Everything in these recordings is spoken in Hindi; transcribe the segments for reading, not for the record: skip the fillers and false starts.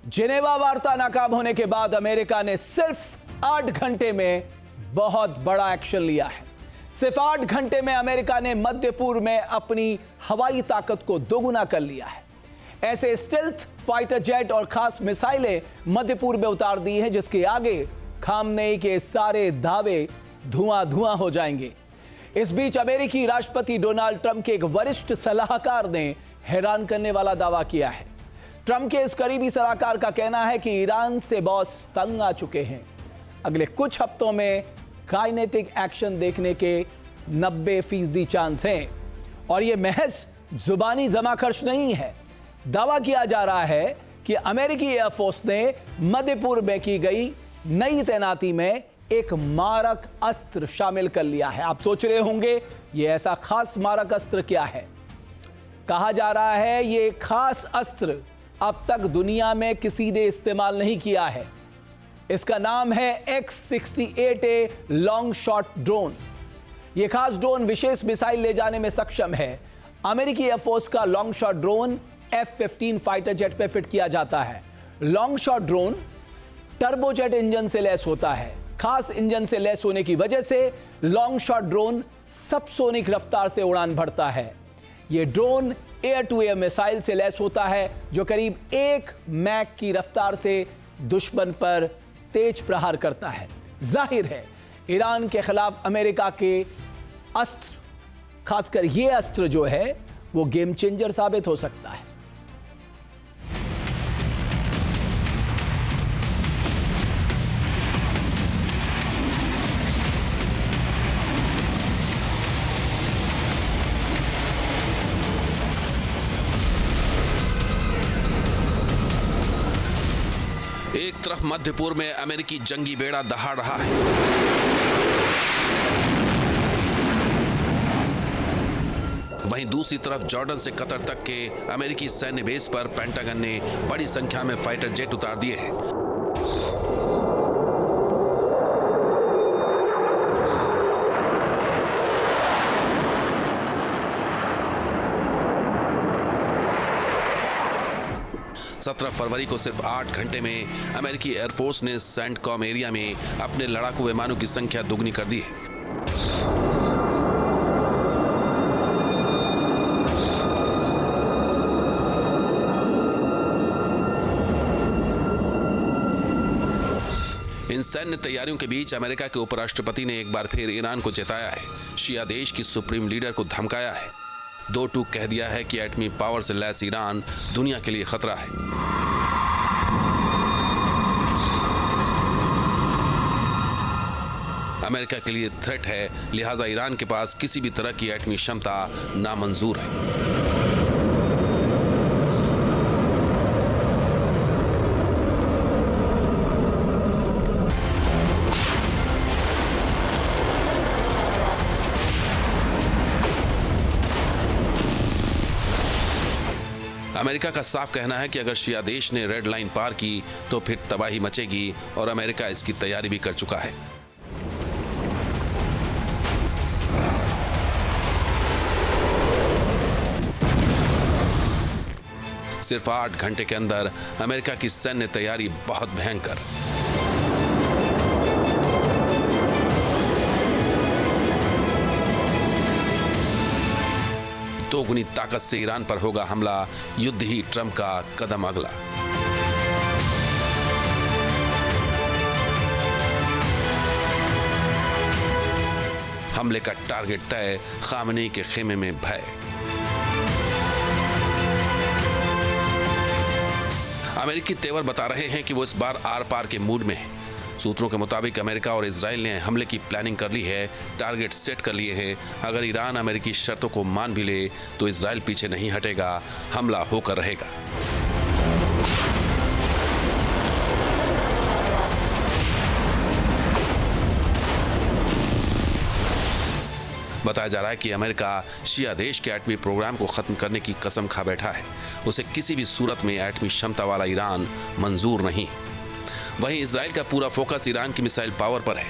जिनेवा वार्ता नाकाम होने के बाद अमेरिका ने सिर्फ 8 घंटे में बहुत बड़ा एक्शन लिया है। सिर्फ 8 घंटे में अमेरिका ने मध्य पूर्व में अपनी हवाई ताकत को दोगुना कर लिया है। ऐसे स्टेल्थ फाइटर जेट और खास मिसाइलें मध्य पूर्व में उतार दी हैं, जिसके आगे खामनेई के सारे दावे धुआं धुआं हो जाएंगे। इस बीच अमेरिकी राष्ट्रपति डोनाल्ड ट्रंप के एक वरिष्ठ सलाहकार ने हैरान करने वाला दावा किया है। ट्रंप के इस करीबी सलाहकार का कहना है कि ईरान से बॉस तंग आ चुके हैं। अगले कुछ हफ्तों में काइनेटिक एक्शन देखने के 90% चांस हैं और यह महज जुबानी जमा खर्च नहीं है। दावा किया जा रहा है कि अमेरिकी एयरफोर्स ने मध्य पूर्व में की गई नई तैनाती में एक मारक अस्त्र शामिल कर लिया है। आप सोच रहे होंगे यह ऐसा खास मारक अस्त्र क्या है। कहा जा रहा है यह खास अस्त्र अब तक दुनिया में किसी ने इस्तेमाल नहीं किया है। इसका नाम है X-68A लॉन्ग शॉट ड्रोन। यह खास ड्रोन विशेष मिसाइल ले जाने में सक्षम है। अमेरिकी एयरफोर्स का long shot drone F-15 fighter jet पे फिट किया जाता है। Long shot drone turbojet engine से लैस होता है। खास इंजन से लैस होने की वजह से लॉन्ग शॉट ड्रोन सबसोनिक रफ्तार से उड़ान भरता है। यह drone air to air missile से लैस होता है, जो करीब 1 मैक की रफ्तार से दुश्मन पर तेज प्रहार करता है। जाहिर है ईरान के खिलाफ अमेरिका के अस्त्र, खासकर यह अस्त्र जो है वो गेम चेंजर साबित हो सकता है। एक तरफ मध्य पूर्व में अमेरिकी जंगी बेड़ा दहाड़ रहा है, वहीं दूसरी तरफ जॉर्डन से कतर तक के अमेरिकी सैन्य बेस पर पेंटागन ने बड़ी संख्या में फाइटर जेट उतार दिए हैं। फरवरी को सिर्फ 8 घंटे में अमेरिकी एयरफोर्स ने सेंटकॉम एरिया में अपने लड़ाकू विमानों की संख्या दोगुनी कर दी है। इन सैन्य तैयारियों के बीच अमेरिका के उपराष्ट्रपति ने एक बार फिर ईरान को चेताया है। शिया देश की सुप्रीम लीडर को धमकाया है। 2 टूक कह दिया है कि एटमी पावर से लैस ईरान दुनिया के लिए खतरा है। अमेरिका के लिए थ्रेट है, लिहाजा ईरान के पास किसी भी तरह की एटमी क्षमता नामंजूर है। अमेरिका का साफ कहना है कि अगर शिया देश ने रेड लाइन पार की तो फिर तबाही मचेगी और अमेरिका इसकी तैयारी भी कर चुका है। सिर्फ 8 घंटे के अंदर अमेरिका की सैन्य तैयारी बहुत भयंकर। दोगुनी ताकत से ईरान पर होगा हमला, युद्ध ही ट्रंप का कदम अगला। हमले का टारगेट तय, खामनेई के खेमे में भय। अमेरिकी तेवर बता रहे हैं कि वो इस बार आर पार के मूड में है। सूत्रों के मुताबिक अमेरिका और इजराइल ने हमले की प्लानिंग कर ली है, टारगेट सेट कर लिए हैं। अगर ईरान अमेरिकी शर्तों को मान भी ले तो इजराइल पीछे नहीं हटेगा, हमला होकर रहेगा। बताया जा रहा है कि अमेरिका शिया देश के एटमी प्रोग्राम को खत्म करने की कसम खा बैठा है। उसे किसी भी सूरत में एटमी क्षमता वाला ईरान मंजूर नहीं। वहीं इजराइल का पूरा फोकस ईरान की मिसाइल पावर पर है।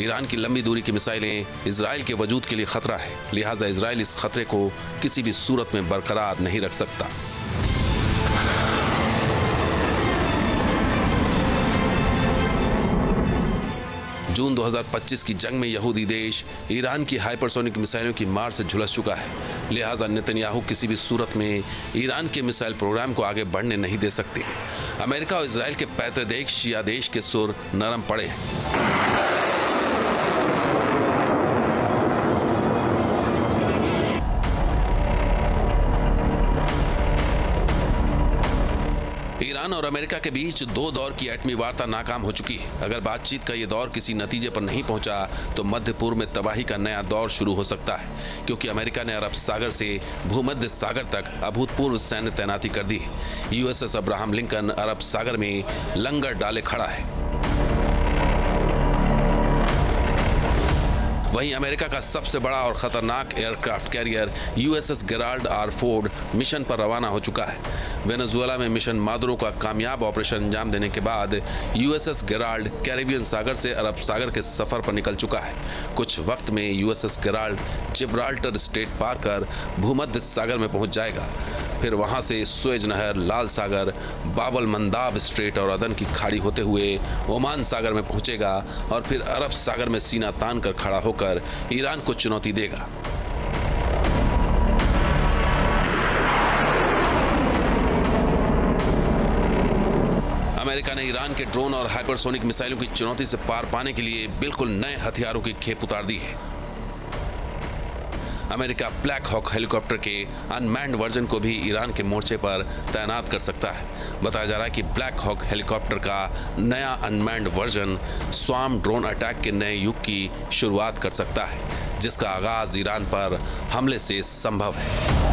ईरान की लंबी दूरी की मिसाइलें इजराइल के वजूद के लिए खतरा है, लिहाजा इजराइल इस खतरे को किसी भी सूरत में बरकरार नहीं रख सकता। जून 2025 की जंग में यहूदी देश ईरान की हाइपरसोनिक मिसाइलों की मार से झुलस चुका है। लिहाजा नेतन्याहू किसी भी सूरत में ईरान के मिसाइल प्रोग्राम को आगे बढ़ने नहीं दे सकते। अमेरिका और इजराइल के पैतृ देश शिया देश के सुर नरम पड़े हैं। ईरान और अमेरिका के बीच 2 दौर की एटमी वार्ता नाकाम हो चुकी है। अगर बातचीत का ये दौर किसी नतीजे पर नहीं पहुंचा तो मध्य पूर्व में तबाही का नया दौर शुरू हो सकता है, क्योंकि अमेरिका ने अरब सागर से भूमध्य सागर तक अभूतपूर्व सैन्य तैनाती कर दी है। यूएसएस अब्राहम लिंकन अरब सागर में लंगर डाले खड़ा है। वहीं अमेरिका का सबसे बड़ा और खतरनाक aircraft carrier USS Gerald R Ford mission पर रवाना हो चुका है। वेनेजुएला में मिशन मादुरो का कामयाब ऑपरेशन अंजाम देने के बाद यूएसएस गेराल्ड कैरिबियन सागर से अरब सागर के सफर पर निकल चुका है। कुछ वक्त में यूएसएस गेराल्ड जिब्राल्टर स्ट्रेट पार कर भूमध्य सागर में पहुंच जाएगा। फिर वहां से सुएज नहर, लाल सागर, बाबल मंदाब स्ट्रेट और अदन की खाड़ी होते हुए ओमान सागर में पहुंचेगा और फिर अरब सागर में सीना तान कर खड़ा होकर ईरान को चुनौती देगा। अमेरिका ने ईरान के ड्रोन और हाइपरसोनिक मिसाइलों की चुनौती से पार पाने के लिए बिल्कुल नए हथियारों की खेप उतार दी है। अमेरिका ब्लैक हॉक हेलीकॉप्टर के अनमैन्ड वर्जन को भी ईरान के मोर्चे पर तैनात कर सकता है। बताया जा रहा है कि ब्लैक हॉक हेलीकॉप्टर का नया unmanned version swarm drone attack के नए युग की शुरुआत कर सकता है, जिसका आगाज ईरान पर हमले से संभव है।